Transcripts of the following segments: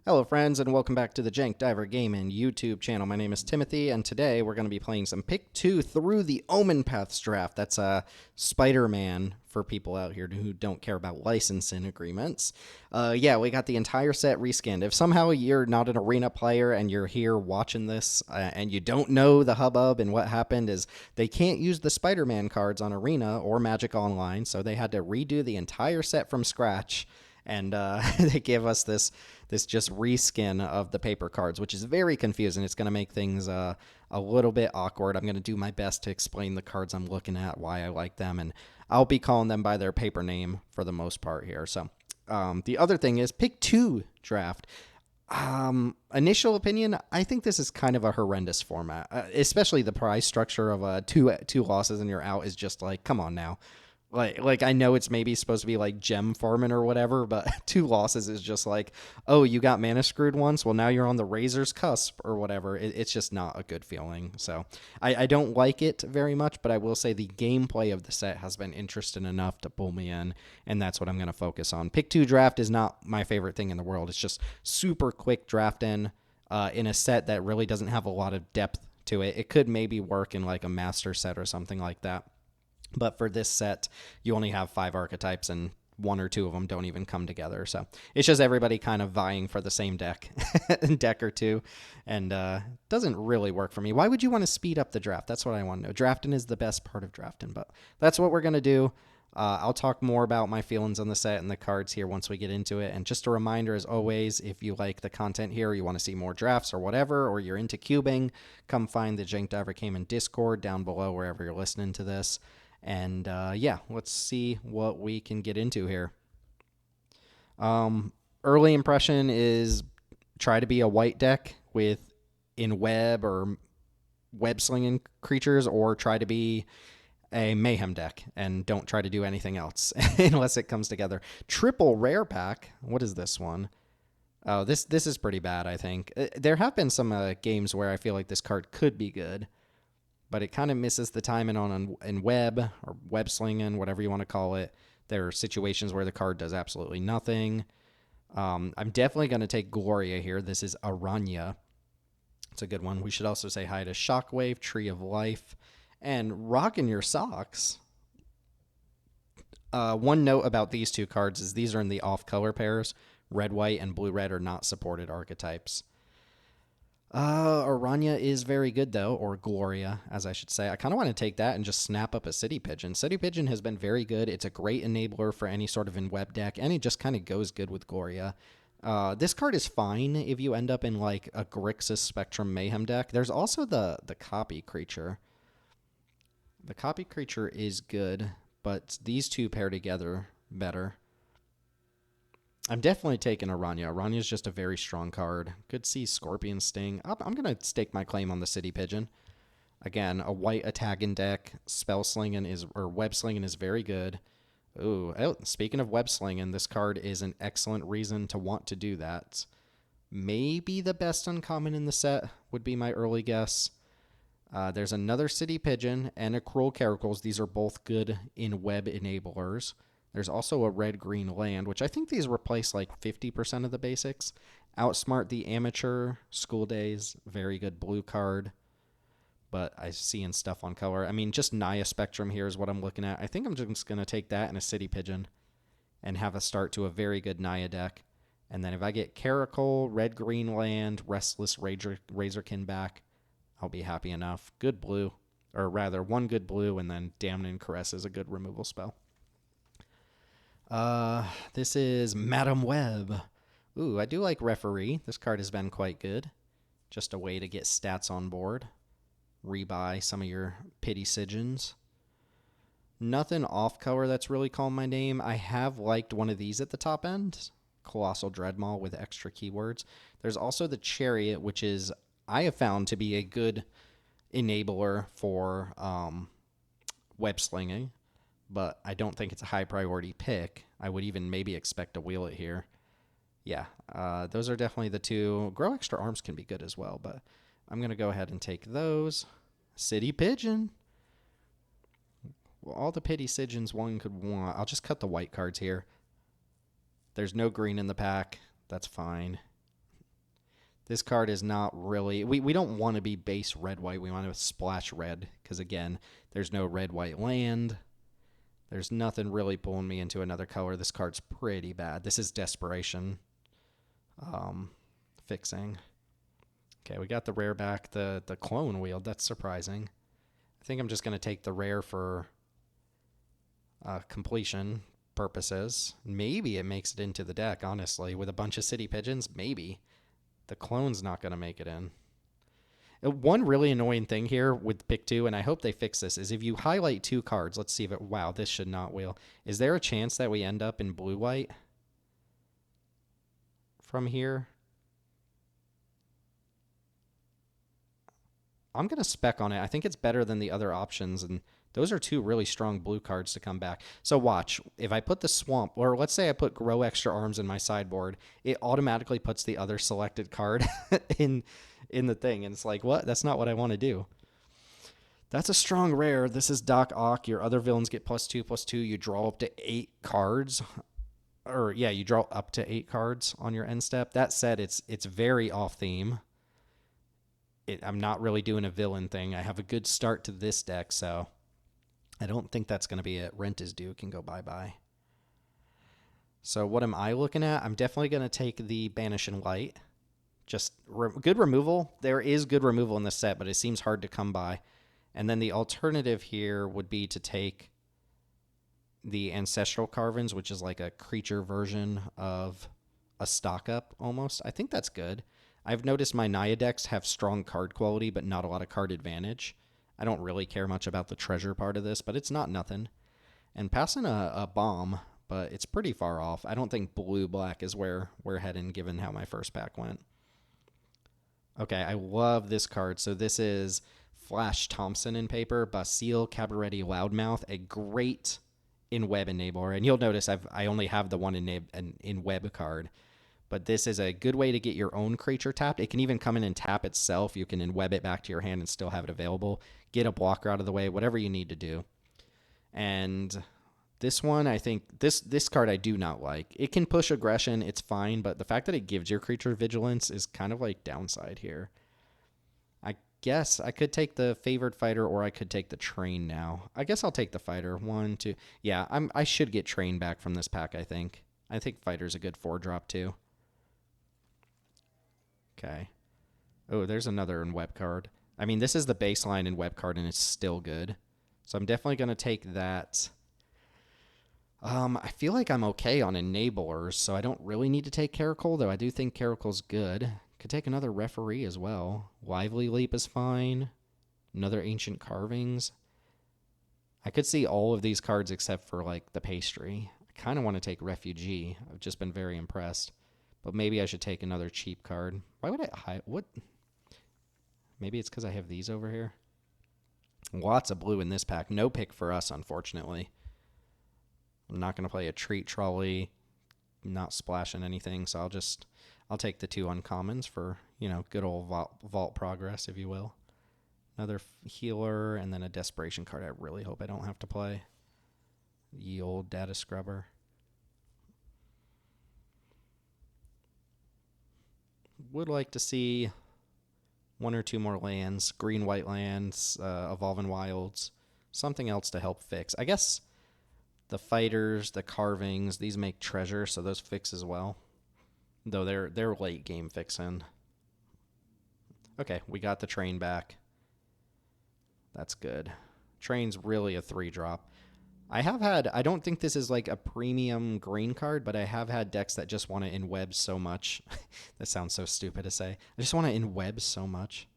Hello friends and welcome back to the JankDiver Gaming YouTube channel. My name is Timothy and today we're going to be playing some Pick 2 Through the Omenpaths draft. That's Spider-Man for people out here who don't care about licensing agreements. Yeah, we got the entire set reskinned. If somehow you're not an arena player and you're here watching this and you don't know the hubbub and what happened is they can't use the Spider-Man cards on Arena or Magic Online, so they had to redo the entire set from scratch. And they gave us this just reskin of the paper cards, which is very confusing. It's going to make things a little bit awkward. I'm going to do my best to explain the cards I'm looking at, why I like them, and I'll be calling them by their paper name for the most part here. So the other thing is Pick 2 draft. Initial opinion, I think this is kind of a horrendous format, especially the prize structure of two losses and you're out is just like, come on now. Like I know it's maybe supposed to be like gem farming or whatever, but 2 losses is just like, oh, you got mana screwed once. Well, now you're on the razor's cusp or whatever. It's just not a good feeling. So I don't like it very much, but I will say the gameplay of the set has been interesting enough to pull me in, and that's what I'm going to focus on. Pick 2 draft is not my favorite thing in the world. It's just super quick draft in a set that really doesn't have a lot of depth to it. It could maybe work in like a master set or something like that. But for this set, you only have 5 archetypes, and 1 or 2 of them don't even come together. So it's just everybody kind of vying for the same deck or two, and doesn't really work for me. Why would you want to speed up the draft? That's what I want to know. Drafting is the best part of drafting, but that's what we're going to do. I'll talk more about my feelings on the set and the cards here once we get into it. And just a reminder, as always, if you like the content here, you want to see more drafts or whatever, or you're into cubing, come find the JankDiver Gaming Discord down below wherever you're listening to this. And yeah, let's see what we can get into here. Early impression is try to be a white deck in web or web slinging creatures, or try to be a mayhem deck and don't try to do anything else unless it comes together. Triple rare pack. What is this one? Oh, this is pretty bad, I think. There have been some games where I feel like this card could be good, but it kind of misses the timing in web or web slinging, whatever you want to call it. There are situations where the card does absolutely nothing. I'm definitely going to take Gloria here. This is Aranya. It's a good one. We should also say hi to Shockwave, Tree of Life, and Rockin' Your Socks. One note about these 2 cards is these are in the off-color pairs. Red, white, and blue-red are not supported archetypes. Aranya is very good, though, or Gloria, as I should say. I kind of want to take that and just snap up a City Pigeon. City Pigeon has been very good. It's a great enabler for any sort of in-web deck, and it just kind of goes good with Gloria. This card is fine if you end up in, like, a Grixis Spectrum Mayhem deck. There's also the copy creature. The copy creature is good, but these 2 pair together better. I'm definitely taking Aranya. Aranya is just a very strong card. Could see Scorpion Sting. I'm going to stake my claim on the City Pigeon. Again, a white attacking deck. Spell slinging or web slinging is very good. Ooh, speaking of web slinging, this card is an excellent reason to want to do that. Maybe the best uncommon in the set would be my early guess. There's another City Pigeon and a Cruel Caracals. These are both good in web enablers. There's also a red-green land, which I think these replace like 50% of the basics. Outsmart the Amateur, School Days, very good blue card. But I see in stuff on color. I mean, just Naya Spectrum here is what I'm looking at. I think I'm just going to take that and a City Pigeon and have a start to a very good Naya deck. And then if I get Caracal, red-green land, Restless Razorkin back, I'll be happy enough. Good blue, or rather, 1 good blue, and then Damning Caress is a good removal spell. This is Madam Web. Ooh, I do like Referee. This card has been quite good. Just a way to get stats on board. Rebuy some of your Pity Sigins. Nothing off-color that's really calling my name. I have liked one of these at the top end. Colossal Dreadmaw with extra keywords. There's also the Chariot, which is, I have found to be a good enabler for web slinging. But I don't think it's a high priority pick. I would even maybe expect to wheel it here. Yeah, those are definitely the 2. Grow Extra Arms can be good as well, but I'm going to go ahead and take those. City Pigeon. Well, all the Pity Sigins one could want. I'll just cut the white cards here. There's no green in the pack. That's fine. This card is not really... We don't want to be base red-white. We want to splash red because, again, there's no red-white land. There's nothing really pulling me into another color. This card's pretty bad. This is desperation. Fixing. Okay, we got the rare back. The clone wield. That's surprising. I think I'm just going to take the rare for completion purposes. Maybe it makes it into the deck, honestly. With a bunch of city pigeons, maybe. The clone's not going to make it in. One really annoying thing here with pick 2, and I hope they fix this, is if you highlight 2 cards, let's see if it... Wow, this should not wheel. Is there a chance that we end up in blue-white from here? I'm going to spec on it. I think it's better than the other options, and those are 2 really strong blue cards to come back. So watch. If I put the swamp, or let's say I put grow extra arms in my sideboard, it automatically puts the other selected card in the thing. And it's like, what? That's not what I want to do. That's a strong rare. This is Doc Ock. Your other villains get +2/+2. You draw up to 8 cards. Or, yeah, you draw up to 8 cards on your end step. That said, it's very off theme. I'm not really doing a villain thing. I have a good start to this deck, so... I don't think that's going to be it. Rent is due. Can go bye-bye. So what am I looking at? I'm definitely going to take the Banish and Light. Just good removal. There is good removal in this set, but it seems hard to come by. And then the alternative here would be to take the Ancestral Carvings, which is like a creature version of a stock-up almost. I think that's good. I've noticed my Naya decks have strong card quality, but not a lot of card advantage. I don't really care much about the treasure part of this, but it's not nothing. And passing a bomb, but it's pretty far off. I don't think blue-black is where we're heading, given how my first pack went. Okay, I love this card. So this is Flash Thompson in paper, Basile Cabaretti Loudmouth, a great in-web enabler. And you'll notice I only have the one in-web card. But this is a good way to get your own creature tapped. It can even come in and tap itself. You can in-web it back to your hand and still have it available. Get a blocker out of the way, whatever you need to do. And this one, I think, this card I do not like. It can push aggression, it's fine, but the fact that it gives your creature vigilance is kind of like downside here. I guess I could take the favored fighter or I could take the train now. I guess I'll take the fighter. 1, 2. Yeah, I should get train back from this pack, I think. I think fighter's a good 4-drop too. Okay. Oh, there's another in web card. I mean, this is the baseline in web card, and it's still good. So I'm definitely going to take that. I feel like I'm okay on enablers, so I don't really need to take Caracal, though I do think Caracal's good. Could take another referee as well. Lively Leap is fine. Another Ancient Carvings. I could see all of these cards except for, like, the pastry. I kind of want to take Refugee. I've just been very impressed. But maybe I should take another cheap card. Why would I... What? Maybe it's because I have these over here. Lots of blue in this pack. No pick for us, unfortunately. I'm not going to play a Treat Trolley. Not splashing anything, so I'll take the 2 uncommons for, you know, good old vault progress, if you will. Another healer, and then a desperation card I really hope I don't have to play. Ye old Data Scrubber. Would like to see 1 or 2 more lands, green-white lands, Evolving Wilds, something else to help fix. I guess the fighters, the carvings, these make treasure, so those fix as well. Though they're late game fixing. Okay, we got the train back. That's good. Train's really a 3-drop. I don't think this is like a premium green card, but I have had decks that just want to in-web so much. That sounds so stupid to say. I just want to in-web so much.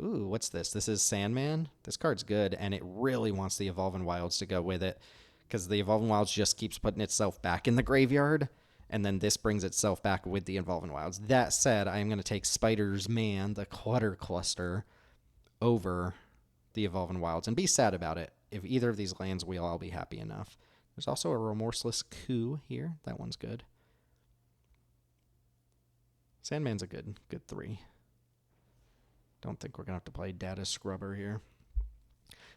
Ooh, what's this? This is Sandman. This card's good, and it really wants the Evolving Wilds to go with it, because the Evolving Wilds just keeps putting itself back in the graveyard, and then this brings itself back with the Evolving Wilds. That said, I am going to take Spider's Man, the Clutter Cluster, over the Evolving Wilds, and be sad about it. If either of these lands wheel, I'll be happy enough. There's also a Remorseless Coup here. That one's good. Sandman's a good 3. Don't think we're going to have to play Data Scrubber here.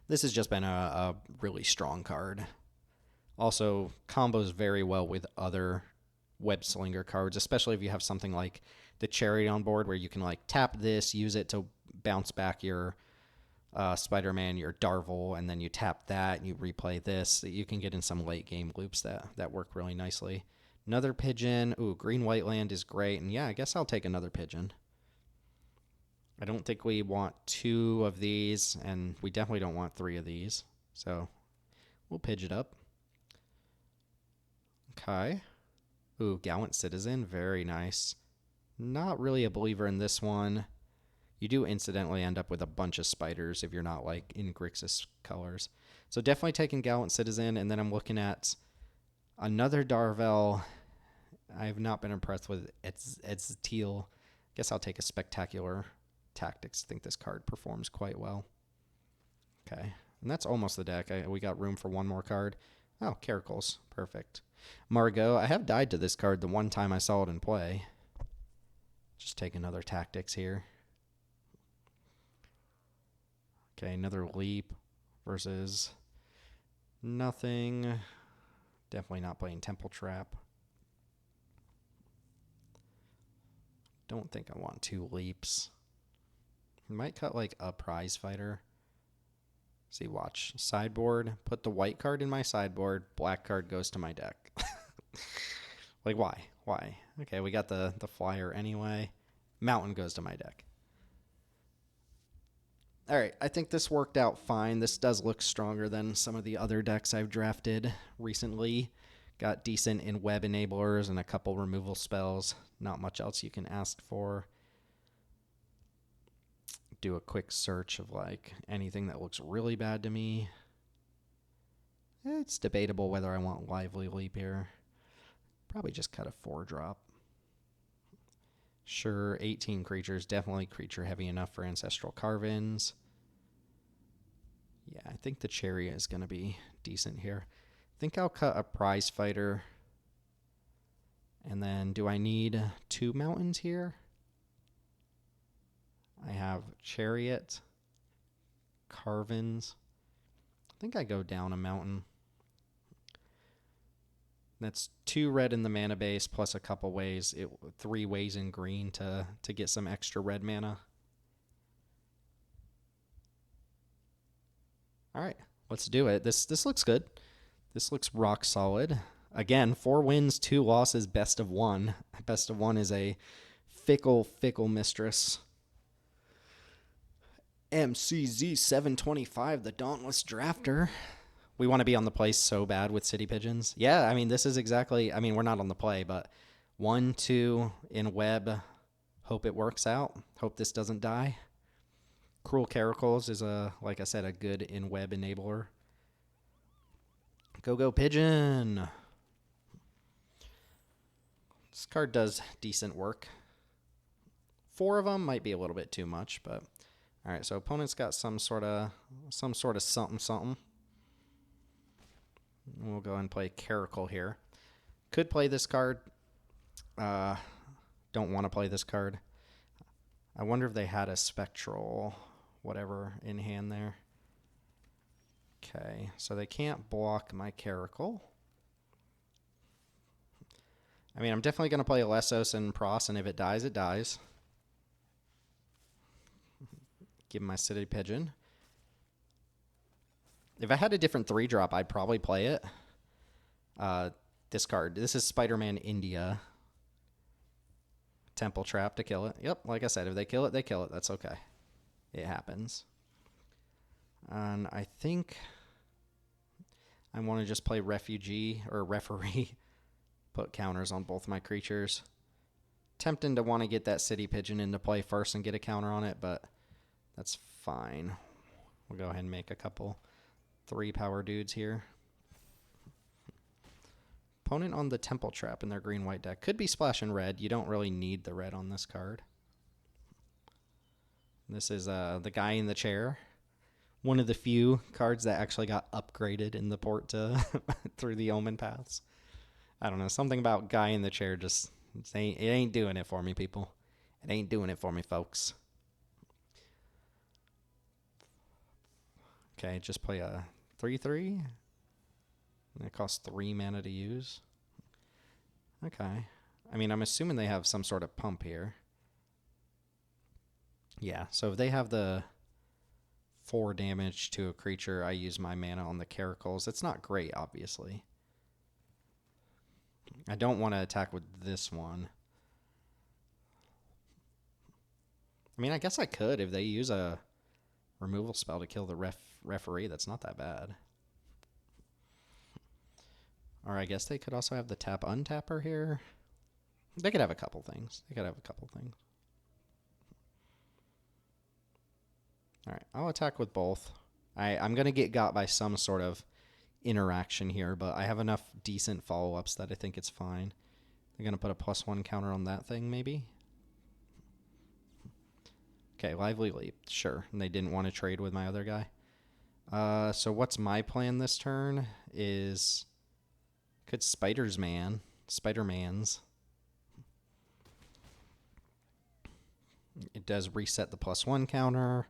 This has just been a really strong card. Also, combos very well with other web slinger cards, especially if you have something like the Chariot on board where you can like tap this, use it to bounce back your Spider-Man, your Darvel, and then you tap that and you replay this. You can get in some late game loops that work really nicely. Another pigeon. Ooh, green-white land is great. And yeah, I guess I'll take another pigeon. I don't think we want 2 of these, and we definitely don't want 3 of these. So we'll pidge it up. Okay. Ooh, Gallant Citizen. Very nice. Not really a believer in this one. You do incidentally end up with a bunch of spiders if you're not like in Grixis colors. So definitely taking Gallant Citizen, and then I'm looking at another Darvel. I have not been impressed with its teal. Guess I'll take a Spectacular Tactics. I think this card performs quite well. Okay, and that's almost the deck. We got room for one more card. Oh, Caracals. Perfect. Margot. I have died to this card the one time I saw it in play. Just take another Tactics here. Okay, another Leap versus nothing. Definitely not playing Temple Trap. Don't think I want 2 Leaps. Might cut like a Prize Fighter. See, watch. Sideboard. Put the white card in my sideboard. Black card goes to my deck. Like, why? Why? Okay, we got the flyer anyway. Mountain goes to my deck. All right, I think this worked out fine. This does look stronger than some of the other decks I've drafted recently. Got decent in web enablers and a couple removal spells. Not much else you can ask for. Do a quick search of like anything that looks really bad to me. It's debatable whether I want Lively Leap here. Probably just cut a 4-drop. Sure, 18 creatures, definitely creature heavy enough for Ancestral Carvins. Yeah, I think the Chariot is going to be decent here. I think I'll cut a Prize Fighter. And then do I need 2 mountains here? I have Chariot, Carvins. I think I go down a mountain. That's 2 red in the mana base plus a couple ways. 3 ways in green to get some extra red mana. All right, let's do it. This looks good. This looks rock solid. Again, 4 wins, 2 losses, best of 1. Best of 1 is a fickle mistress. MCZ725, the Dauntless Drafter. We want to be on the play so bad with City Pigeons. Yeah, I mean, this is exactly... I mean, we're not on the play, but 1, 2 in web. Hope it works out. Hope this doesn't die. Cruel Caracals is, like I said, a good in web enabler. Go Pigeon! This card does decent work. 4 of them might be a little bit too much, but... All right, so opponent's got some sort of something. We'll go and play Caracal here. Could play this card. Don't want to play this card. I wonder if they had a Spectral whatever in hand there. Okay, so they can't block my Caracal. I mean, I'm definitely going to play Lessos and Pross, and if it dies, it dies. Give him my City Pigeon. If I had a different 3-drop, I'd probably play it. This card. This is Spider-Man India. Temple Trap to kill it. Yep, like I said, if they kill it, they kill it. That's okay. It happens. And I think I want to just play Refugee or Referee. Put counters on both my creatures. Tempting to want to get that City Pigeon into play first and get a counter on it, but... That's fine. We'll go ahead and make a couple 3-power dudes here. Opponent on the Temple Trap in their green-white deck. Could be splashing red. You don't really need the red on this card. This is the guy in the chair. One of the few cards that actually got upgraded in the port to Through the Omenpaths. I don't know. Something about guy in the chair just... It ain't doing it for me, people. It ain't doing it for me, folks. Okay, just play a 3/3. And it costs 3 mana to use. Okay. I mean, I'm assuming they have some sort of pump here. Yeah, so if they have the 4 damage to a creature, I use my mana on the Caracals. It's not great, obviously. I don't want to attack with this one. I mean, I guess I could if they use a removal spell to kill the referee. That's not that bad. Or I guess they could also have the tap untapper here. They could have a couple things. Alright, I'll attack with both. I'm going to get got by some sort of interaction here, but I have enough decent follow-ups that I think it's fine. They're going to put a +1 counter on that thing, maybe? Okay, Lively Leap, sure. And they didn't want to trade with my other guy. So what's my plan this turn is... Could Spider-Man's. It does reset the +1 counter.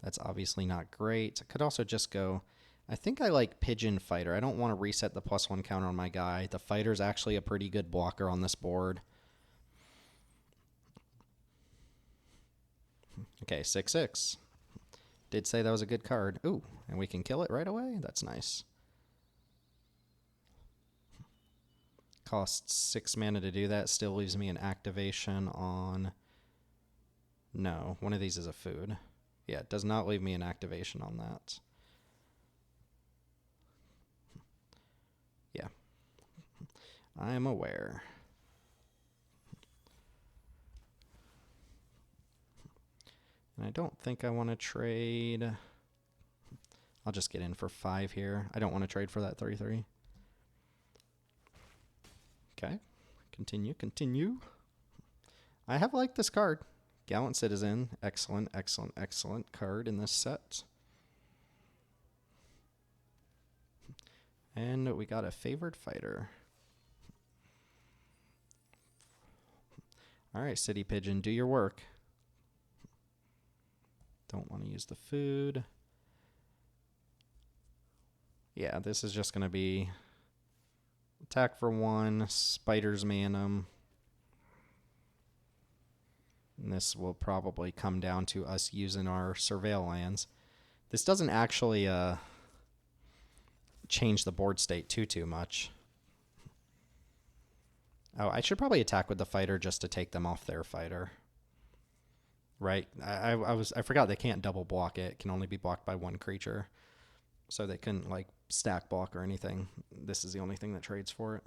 That's obviously not great. I could also just go... I think I like Pigeon Fighter. I don't want to reset the +1 counter on my guy. The Fighter's actually a pretty good blocker on this board. Okay, 6/6. Did say that was a good card. Ooh, and we can kill it right away? That's nice. Costs 6 mana to do that. Still leaves me an activation on... No, one of these is a food. Yeah, it does not leave me an activation on that. Yeah. I am aware. And I don't think I want to trade... I'll just get in for 5 here. I don't want to trade for that 3/3. Okay. Continue. I have liked this card. Gallant Citizen. Excellent card in this set. And we got a Favored Fighter. Alright, City Pigeon, do your work. Don't want to use the food. Yeah, this is just going to be attack for 1, Spider's Manum. And this will probably come down to us using our Surveil lands. This doesn't actually change the board state too much. Oh, I should probably attack with the Fighter just to take them off their Fighter. Right? I forgot they can't double block it. It can only be blocked by 1 creature. So they couldn't like stack block or anything. This is the only thing that trades for it.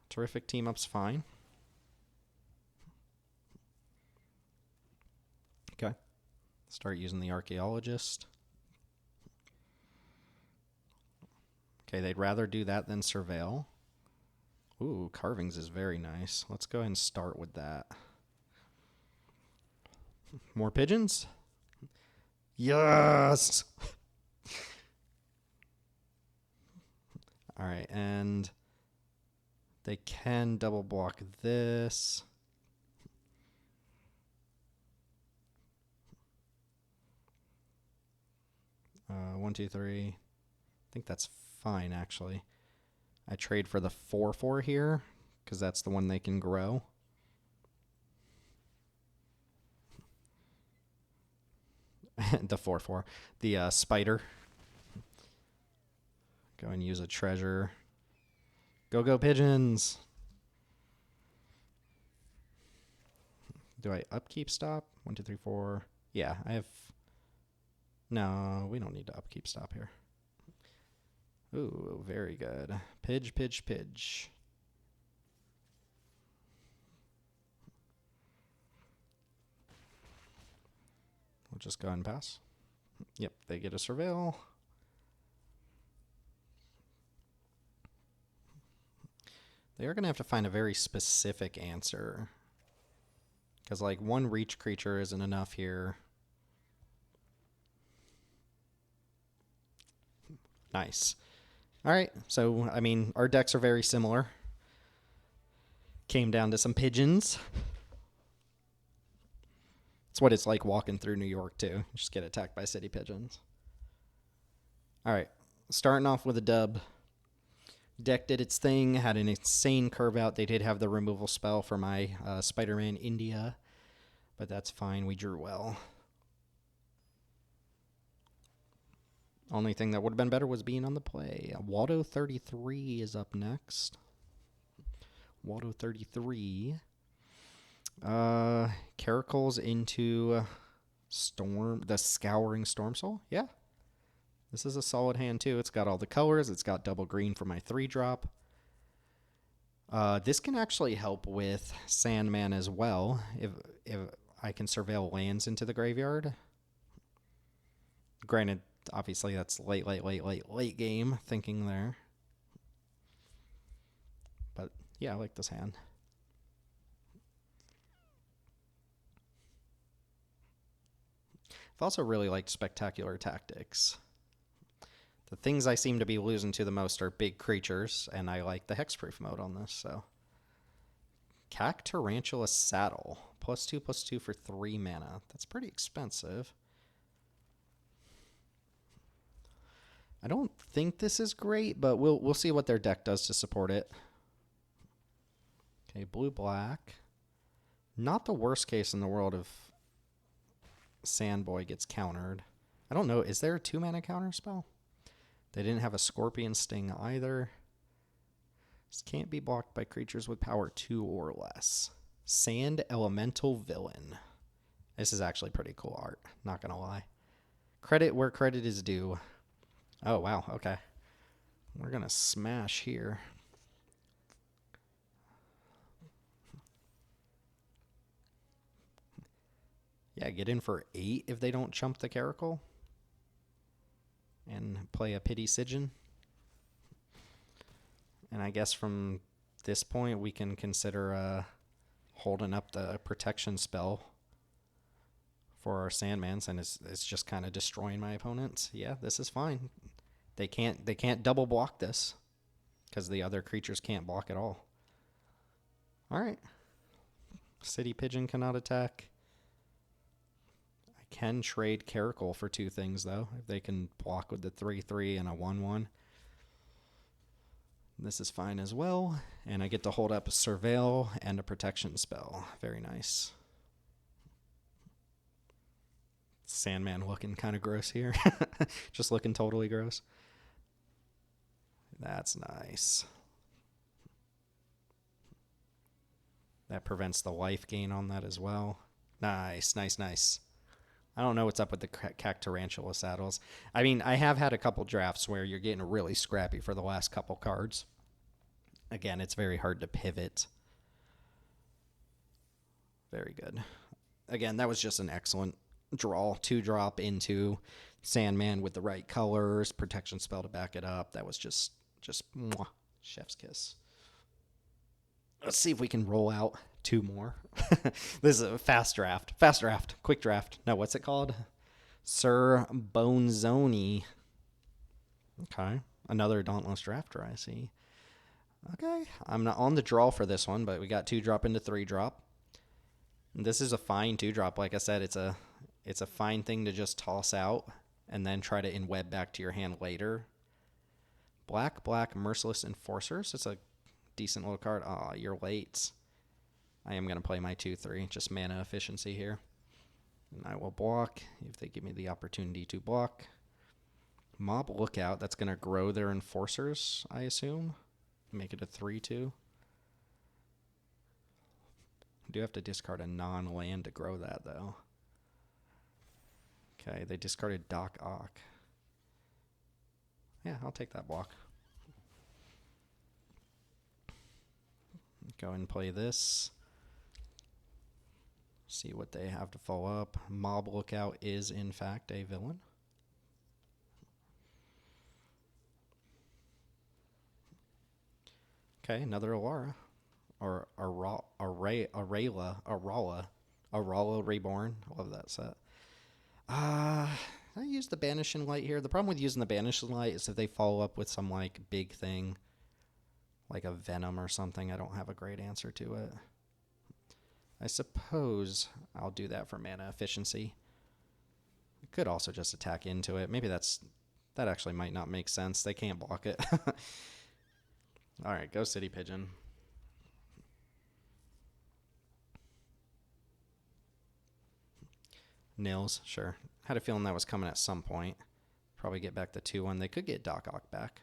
Terrific team up's fine. Okay. Start using the Archaeologist. Okay, they'd rather do that than Surveil. Ooh, Carvings is very nice. Let's go ahead and start with that. More pigeons? Yes! Alright, and they can double block this. One, two, three. I think that's fine, actually. I trade for the 4/4 here, because that's the one they can grow. The 4/4. The Spider. Go and use a treasure. Go pigeons! Do I upkeep stop? 1, 2, 3, 4. Yeah, I have... No, we don't need to upkeep stop here. Ooh, very good. Pidge. We'll just go ahead and pass. Yep, they get a Surveil. They are going to have to find a very specific answer. Because, like, 1 reach creature isn't enough here. Nice. Alright, so, I mean, our decks are very similar. Came down to some pigeons. It's what it's like walking through New York, too. You just get attacked by city pigeons. Alright, starting off with a dub. Deck did its thing, had an insane curve out. They did have the removal spell for my Spider-Man India, but that's fine. We drew well. Only thing that would have been better was being on the play. Waldo 33 is up next. Waldo 33. Caracals into the Scouring Storm Soul. Yeah. This is a solid hand too. It's got all the colors. It's got double green for my 3-drop. This can actually help with Sandman as well. If I can surveil lands into the graveyard. Granted, obviously that's late game thinking there. But yeah, I like this hand. I've also really liked Spectacular Tactics. The things I seem to be losing to the most are big creatures, and I like the hexproof mode on this, so. Cac Tarantula Saddle. +2/+2 for 3 mana. That's pretty expensive. I don't think this is great, but we'll see what their deck does to support it. Okay, blue-black. Not the worst case in the world if Sandboy gets countered. I don't know. Is there a 2-mana counter spell? They didn't have a Scorpion Sting either. This can't be blocked by creatures with power 2 or less. Sand Elemental Villain. This is actually pretty cool art, not going to lie. Credit where credit is due. Oh, wow, okay. We're going to smash here. Yeah, get in for 8 if they don't chump the Caracal. And play a Pity Sigil. And I guess from this point we can consider holding up the protection spell for our Sandmans, and it's just kind of destroying my opponents. Yeah, this is fine. They can't double block this because the other creatures can't block at all. All right. City Pigeon cannot attack. Can trade Caracal for 2 things, though, if they can block with the 3/3 and a 1/1. This is fine as well, and I get to hold up a Surveil and a protection spell. Very nice. Sandman looking kind of gross here. Just looking totally gross. That's nice. That prevents the life gain on that as well. Nice, nice, nice. I don't know what's up with the Cac Tarantula Saddles. I mean, I have had a couple drafts where you're getting really scrappy for the last couple cards. Again, it's very hard to pivot. Very good. Again, that was just an excellent draw. 2-drop into Sandman with the right colors, protection spell to back it up. That was just mwah, chef's kiss. Let's see if we can roll out 2 more. This is a fast draft. Fast draft. Quick draft. No, what's it called? Sir Bonzoni. Okay. Another Dauntless Drafter, I see. Okay. I'm not on the draw for this one, but we got 2-drop into 3-drop. This is a fine 2-drop. Like I said, it's a fine thing to just toss out and then try to in-web back to your hand later. Black, Merciless Enforcers. It's a decent little card. Aw, you're late. I am going to play my 2/3, just mana efficiency here. And I will block if they give me the opportunity to block. Mob Lookout, that's going to grow their Enforcers, I assume. Make it a 3/2. I do have to discard a non-land to grow that, though. Okay, they discarded Doc Ock. Yeah, I'll take that block. Go and play this. See what they have to follow up. Mob Lookout is, in fact, a villain. Okay, another Alara. Or Arala Reborn. I love that set. I use the Banishing Light here. The problem with using the Banishing Light is if they follow up with some like big thing, like a Venom or something, I don't have a great answer to it. I suppose I'll do that for mana efficiency. I could also just attack into it. Maybe that actually might not make sense. They can't block it. All right, go City Pigeon. Nils, sure. Had a feeling that was coming at some point. Probably get back the 2-1. They could get Doc Ock back.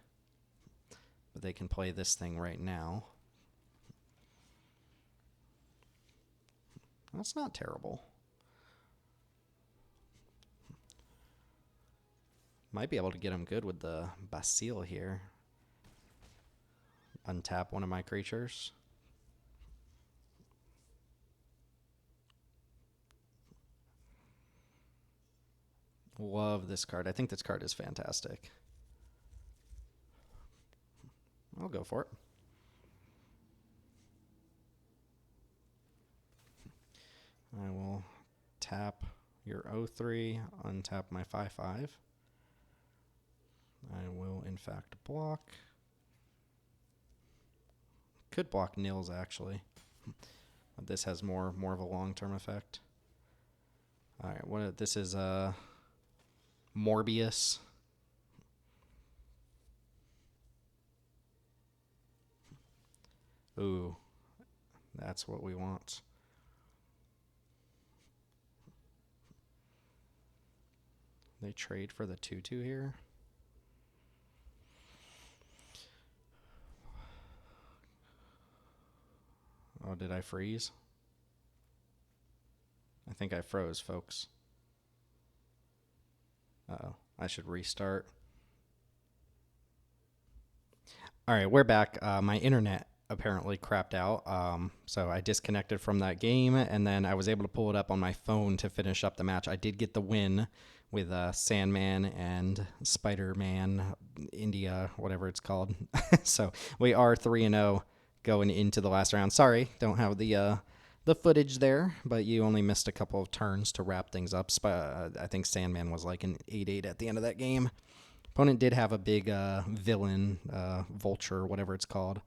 But they can play this thing right now. That's not terrible. Might be able to get him good with the Basile here. Untap one of my creatures. Love this card. I think this card is fantastic. I'll go for it. I will tap your 0-3, untap my 5-5. I will, in fact, block. Could block Nils, actually. This has more of a long-term effect. All right, what this is Morbius. Ooh, that's what we want. They trade for the 2-2 here. Oh, did I freeze? I think I froze, folks. Uh-oh, I should restart. All right, we're back. My internet apparently crapped out, so I disconnected from that game, and then I was able to pull it up on my phone to finish up the match. I did get the win with Sandman and Spider-Man, India, whatever it's called. So we are 3-0 going into the last round. Sorry, don't have the footage there, but you only missed a couple of turns to wrap things up. I think Sandman was like an 8-8 at the end of that game. Opponent did have a big villain, vulture, whatever it's called,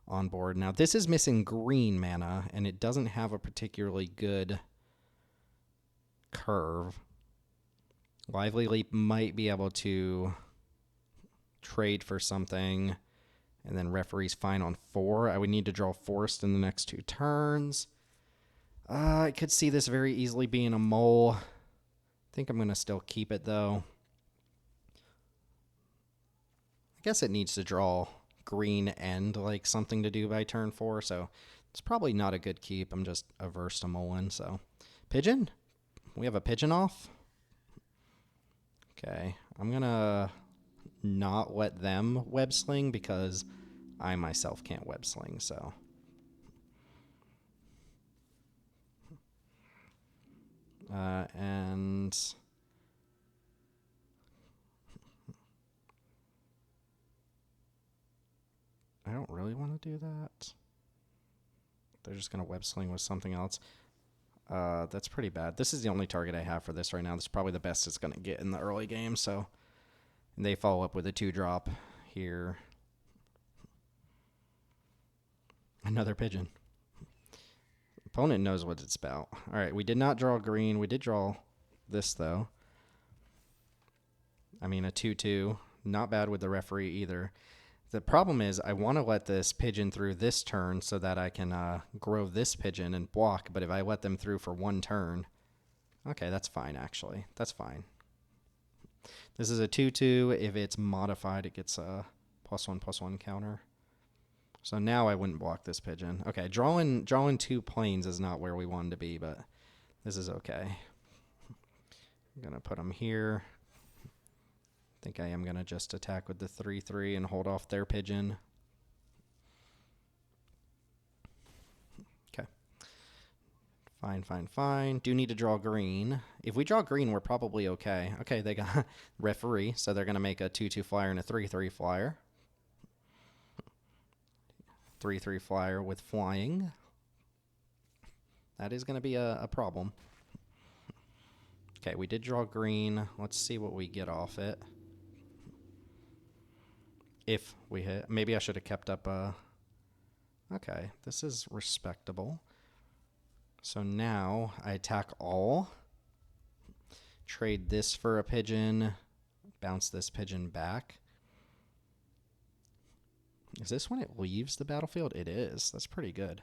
on board. Now, this is missing green mana, and it doesn't have a particularly good curve. Lively Leap might be able to trade for something, and then Referee's fine on 4. I would need to draw Forest in the next 2 turns. I could see this very easily being a mole. I think I'm going to still keep it, though. I guess it needs to draw green and like something to do by turn 4, so it's probably not a good keep. I'm just averse to mulling, so. Pigeon? We have a pigeon off? Okay, I'm going to not let them web sling because I myself can't web sling, so. And I don't really want to do that. They're just going to web sling with something else. That's pretty bad. This is the only target I have for this right now. This is probably the best it's going to get in the early game, so. And they follow up with a 2-drop here. Another pigeon. Opponent knows what it's about. All right, we did not draw green. We did draw this, though. I mean, a 2-2. Not bad with the referee either. The problem is I want to let this pigeon through this turn so that I can grow this pigeon and block, but if I let them through for 1 turn... Okay, that's fine, actually. That's fine. This is a 2-2. If it's modified, it gets a +1/+1 counter. So now I wouldn't block this pigeon. Okay, drawing 2 planes is not where we wanted to be, but this is okay. I'm going to put them here. I think I am going to just attack with the 3-3 and hold off their pigeon. Okay. Fine. Do need to draw green. If we draw green, we're probably okay. Okay, they got referee, so they're going to make a 2-2 flyer and a 3-3 flyer. 3-3 flyer with flying. That is going to be a problem. Okay, we did draw green. Let's see what we get off it. If we hit. Maybe I should have kept up Okay, this is respectable. So now I attack all. Trade this for a pigeon. Bounce this pigeon back. Is this when it leaves the battlefield? It is. That's pretty good.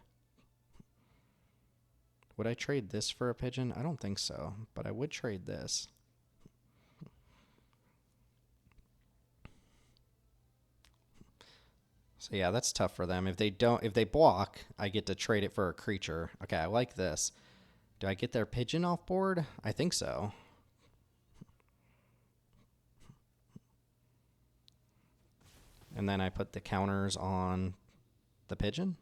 Would I trade this for a pigeon? I don't think so, but I would trade this. So yeah, that's tough for them. If they block, I get to trade it for a creature. Okay, I like this. Do I get their pigeon off board? I think so. And then I put the counters on the pigeon.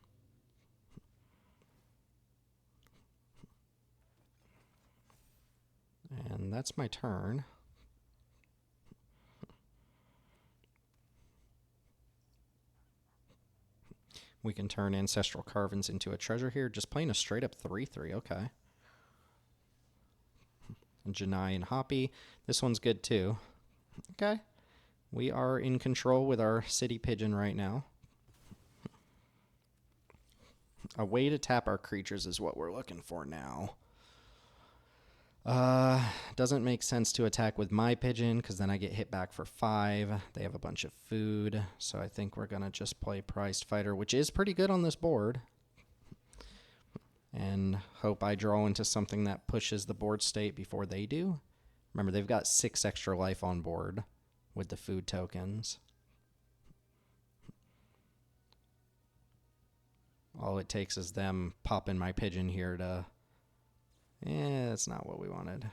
And that's my turn. We can turn Ancestral Carvings into a treasure here. Just playing a straight up 3/3. Okay. And Janai and Hoppy. This one's good too. Okay. We are in control with our city pigeon right now. A way to tap our creatures is what we're looking for now. Doesn't make sense to attack with my pigeon because then I get hit back for 5. They have a bunch of food, so I think we're going to just play Prized Fighter, which is pretty good on this board. And hope I draw into something that pushes the board state before they do. Remember, they've got 6 extra life on board with the food tokens. All it takes is them popping my pigeon here to... that's not what we wanted.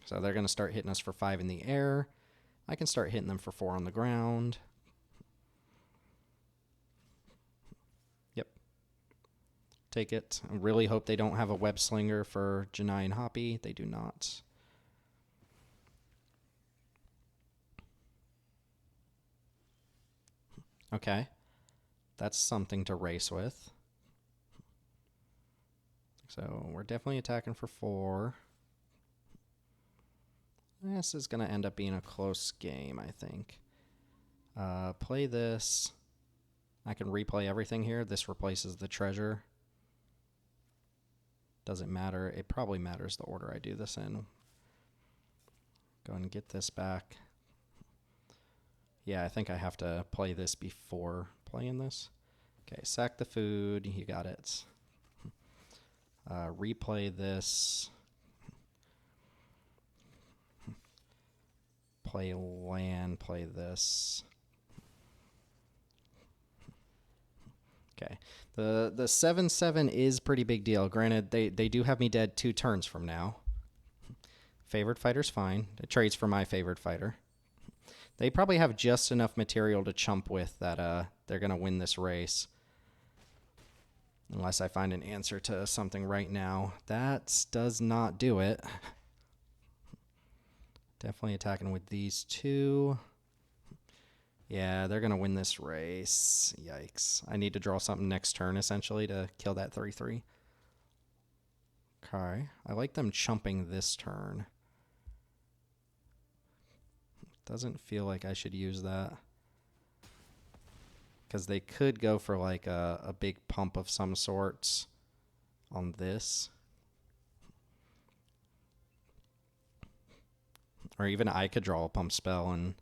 So they're going to start hitting us for 5 in the air. I can start hitting them for 4 on the ground. Yep. Take it. I really hope they don't have a web slinger for Janai and Hoppy. They do not. Okay. That's something to race with. So we're definitely attacking for 4. This is going to end up being a close game, I think. Play this. I can replay everything here. This replaces the treasure. Doesn't matter. It probably matters the order I do this in. Go and get this back. Yeah, I think I have to play this before playing this. Okay, sack the food. You got it. Replay this. Play land, play this. Okay. The 7/7 is pretty big deal. Granted, they do have me dead 2 turns from now. Favored fighter's fine. It trades for my favored fighter. They probably have just enough material to chump with that they're going to win this race. Unless I find an answer to something right now. That does not do it. Definitely attacking with these 2. Yeah, they're going to win this race. Yikes. I need to draw something next turn, essentially, to kill that 3/3. Okay. I like them chumping this turn. Doesn't feel like I should use that. Because they could go for like a big pump of some sorts on this. Or even I could draw a pump spell and...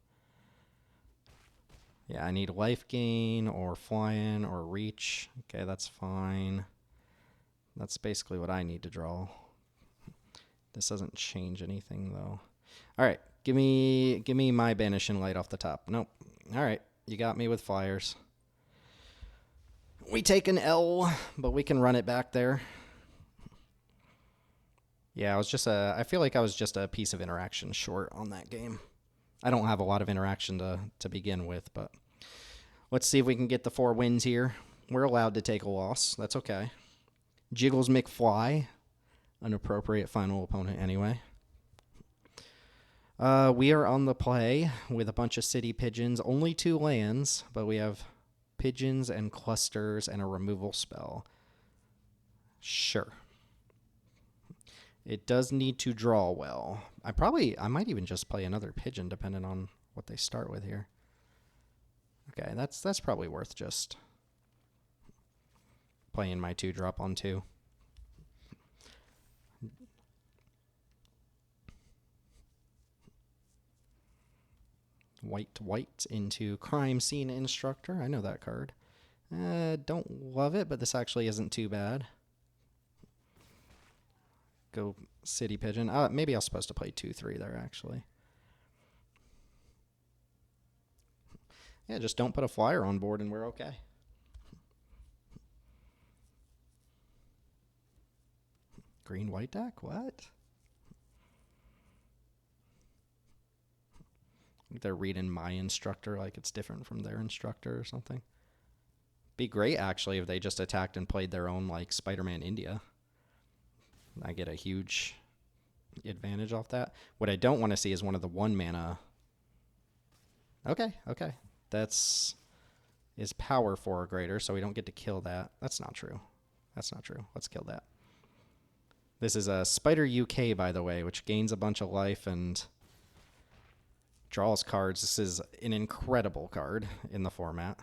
Yeah, I need life gain or flying or reach. Okay, that's fine. That's basically what I need to draw. This doesn't change anything though. All right, give me my banishing light off the top. Nope. All right, you got me with flyers. We take an L, but we can run it back there. Yeah, I feel like I was just a piece of interaction short on that game. I don't have a lot of interaction to begin with, but let's see if we can get the 4 wins here. We're allowed to take a loss. That's okay. Jiggles McFly. An appropriate final opponent anyway. We are on the play with a bunch of city pigeons. Only 2 lands, but we have pigeons and clusters and a removal spell. Sure. It does need to draw well. I might even just play another pigeon depending on what they start with here. Okay, that's probably worth just playing my 2-drop on 2. White into Crime Scene Instructor. I know that card. Don't love it, but this actually isn't too bad. Go City Pigeon. Maybe I was supposed to play 2-3 there, actually. Yeah, just don't put a flyer on board and we're okay. Green-white deck? What? They're reading my instructor like it's different from their instructor or something. Be great, actually, if they just attacked and played their own, like, Spider-Man India. I get a huge advantage off that. What I don't want to see is one of the 1-mana. Okay. Is power 4 or greater, so we don't get to kill that. That's not true. Let's kill that. This is a Spider UK, by the way, which gains a bunch of life and draws cards. This is an incredible card in the format.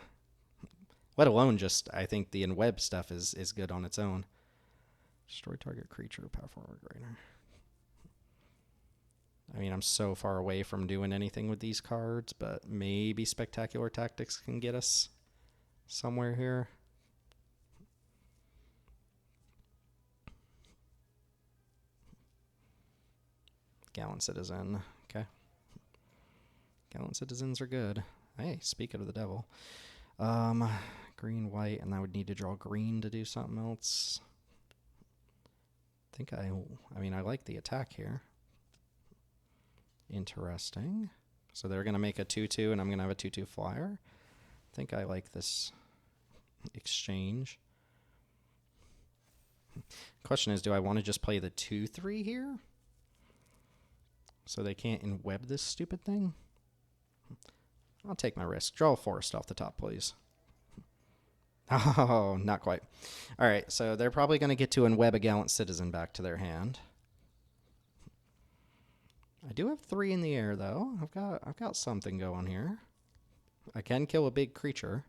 Let alone just, I think the in-web stuff is good on its own. Destroy target creature, power 4 or greater. I mean, I'm so far away from doing anything with these cards, but maybe Spectacular Tactics can get us somewhere here. Gallant Citizen. Okay. Gallant Citizens are good. Hey, speak of the devil. Green, white, and I would need to draw green to do something else. I mean, I like the attack here. Interesting. So they're going to make a 2-2, and I'm going to have a 2-2 flyer. I think I like this exchange. Question is, do I want to just play the 2-3 here? So they can't in-web this stupid thing? I'll take my risk. Draw a forest off the top, please. Oh, not quite. All right, so they're probably going to get to in-web a Gallant Citizen back to their hand. I do have 3 in the air, though. I've got something going here. I can kill a big creature.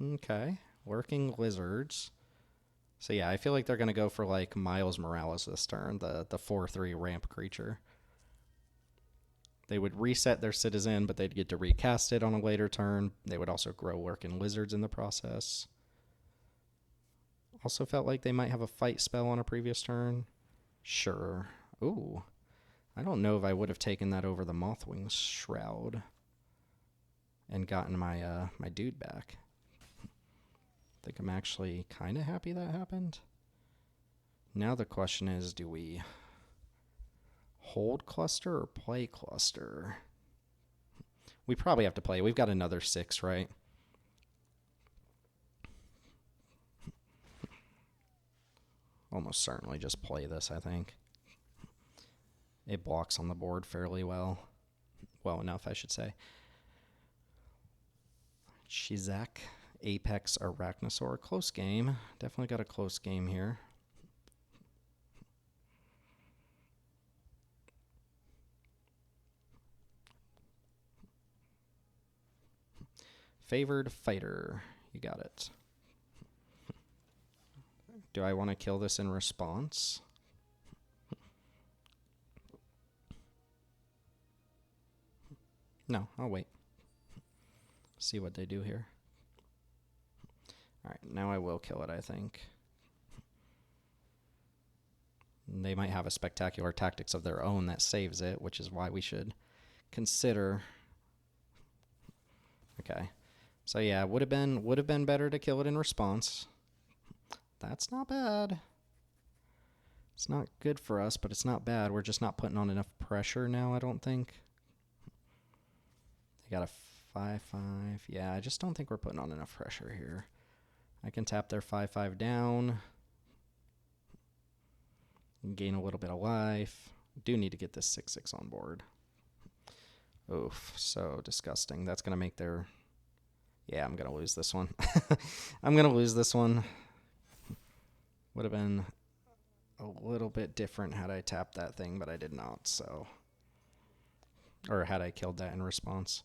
Okay, Lurking Lizards. So yeah, I feel like they're going to go for like Miles Morales this turn, the 4/3 ramp creature. They would reset their Citizen, but they'd get to recast it on a later turn. They would also grow Lurking Lizards in the process. Also felt like they might have a fight spell on a previous turn. Sure. Ooh. I don't know if I would have taken that over the Mothwing Shroud and gotten my my dude back. I think I'm actually kind of happy that happened. Now the question is, do we hold cluster or play cluster? We probably have to play. We've got another 6, right? Almost certainly just play this, I think. It blocks on the board fairly well. Well enough, I should say. Shizak, Apex, Arachnosaur. Close game. Definitely got a close game here. Favored Fighter. You got it. Do I want to kill this in response? No, I'll wait. See what they do here. Alright, now I will kill it, I think. They might have a Spectacular Tactics of their own that saves it, which is why we should consider. Okay. So yeah, would have been better to kill it in response. That's not bad. It's not good for us, but it's not bad. We're just not putting on enough pressure now, I don't think. They got a 5/5. Yeah, I just don't think we're putting on enough pressure here. I can tap their 5/5 down. Gain a little bit of life. Do need to get this 6/6 on board. Oof, so disgusting. That's going to make their... Yeah, I'm going to lose this one. I'm going to lose this one. Would have been a little bit different had I tapped that thing, but I did not, so... Or had I killed that in response.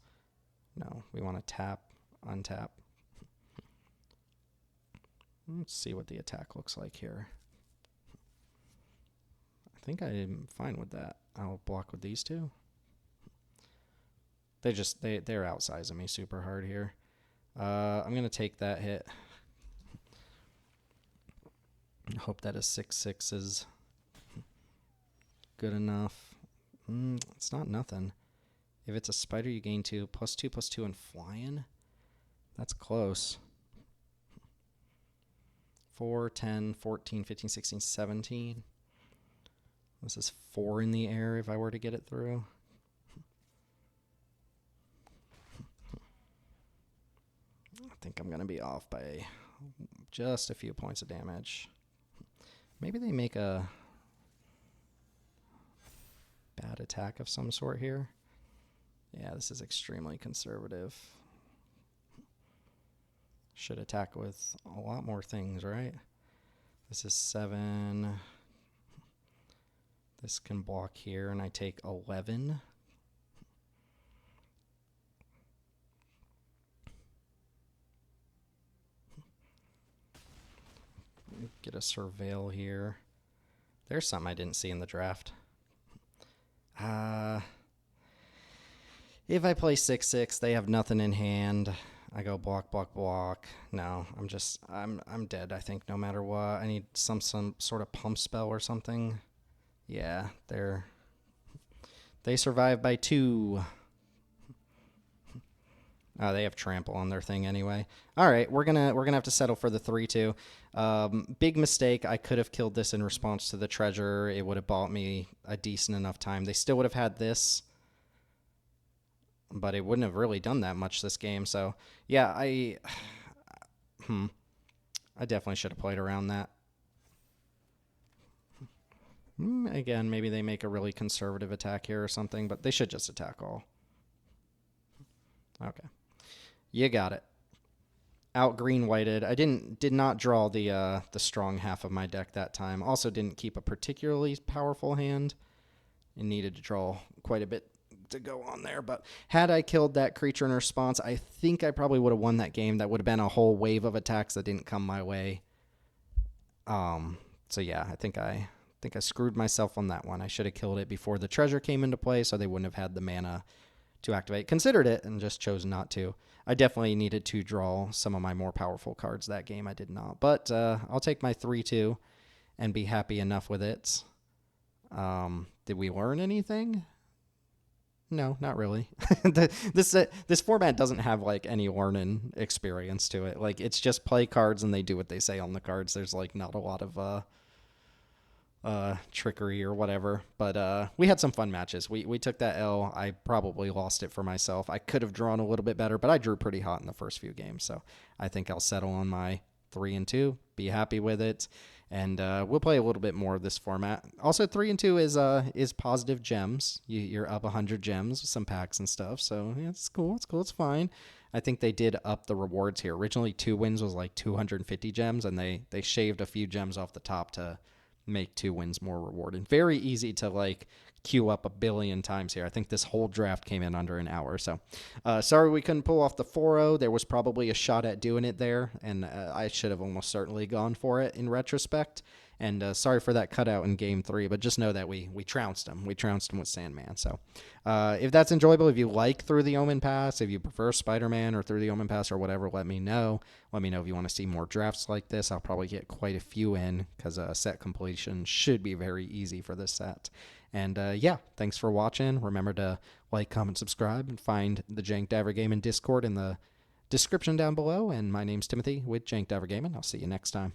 No, we want to tap, untap. Let's see what the attack looks like here. I think I'm fine with that. I'll block with these two. They're outsizing me super hard here. I'm going to take that hit. Hope that a 6/6 is good enough. It's not nothing. If it's a spider, you gain 2, +2/+2, and flying. That's close. 4, 10, 14, 15, 16, 17. This is 4 in the air if I were to get it through. I think I'm going to be off by just a few points of damage. Maybe they make a bad attack of some sort here. Yeah, this is extremely conservative. Should attack with a lot more things, right? This is 7. This can block here, and I take 11. Get a surveil here. There's something I didn't see in the draft. If I play 6/6, they have nothing in hand. I go block, block, block. No, I'm dead, I think, no matter what. I need some sort of pump spell or something. Yeah, they survive by 2. They have trample on their thing anyway. All right, we're gonna have to settle for the 3/2. Big mistake. I could have killed this in response to the treasure. It would have bought me a decent enough time. They still would have had this, but it wouldn't have really done that much this game. So yeah, I definitely should have played around that. Again, maybe they make a really conservative attack here or something, but they should just attack all. Okay. You got it. Out green whited. I did not draw the strong half of my deck that time. Also didn't keep a particularly powerful hand. And needed to draw quite a bit to go on there. But had I killed that creature in response, I think I probably would have won that game. That would have been a whole wave of attacks that didn't come my way. So yeah, I think I screwed myself on that one. I should have killed it before the treasure came into play, so they wouldn't have had the mana to activate. Considered it and just chose not to. I definitely needed to draw some of my more powerful cards that game. I did not. But I'll take my 3/2 and be happy enough with it. Did we learn anything? No, not really. This format doesn't have like any learning experience to it. Like, it's just play cards and they do what they say on the cards. There's like not a lot of trickery or whatever, but we had some fun matches. We took that L. I probably lost it for myself. I could have drawn a little bit better, but I drew pretty hot in the first few games, so I think I'll settle on my 3/2, be happy with it, and we'll play a little bit more of this format. Also, 3/2 is positive gems. You're up 100 gems with some packs and stuff, so yeah, it's cool. It's fine. I think they did up the rewards here. Originally, 2 wins was like 250 gems, and they shaved a few gems off the top to make 2 wins more rewarding. Very easy to like queue up a billion times here. I think this whole draft came in under an hour. So sorry we couldn't pull off the 4-0. There was probably a shot at doing it there, and I should have almost certainly gone for it in retrospect. And sorry for that cutout in Game 3, but just know that we trounced him. We trounced him with Sandman. So if that's enjoyable, if you like Through the Omenpaths, if you prefer Spider-Man or Through the Omenpaths or whatever, let me know. Let me know if you want to see more drafts like this. I'll probably get quite a few in because set completion should be very easy for this set. And yeah, thanks for watching. Remember to like, comment, subscribe, and find the JankDiverGaming Discord in the description down below. And my name's Timothy with JankDiverGaming. I'll see you next time.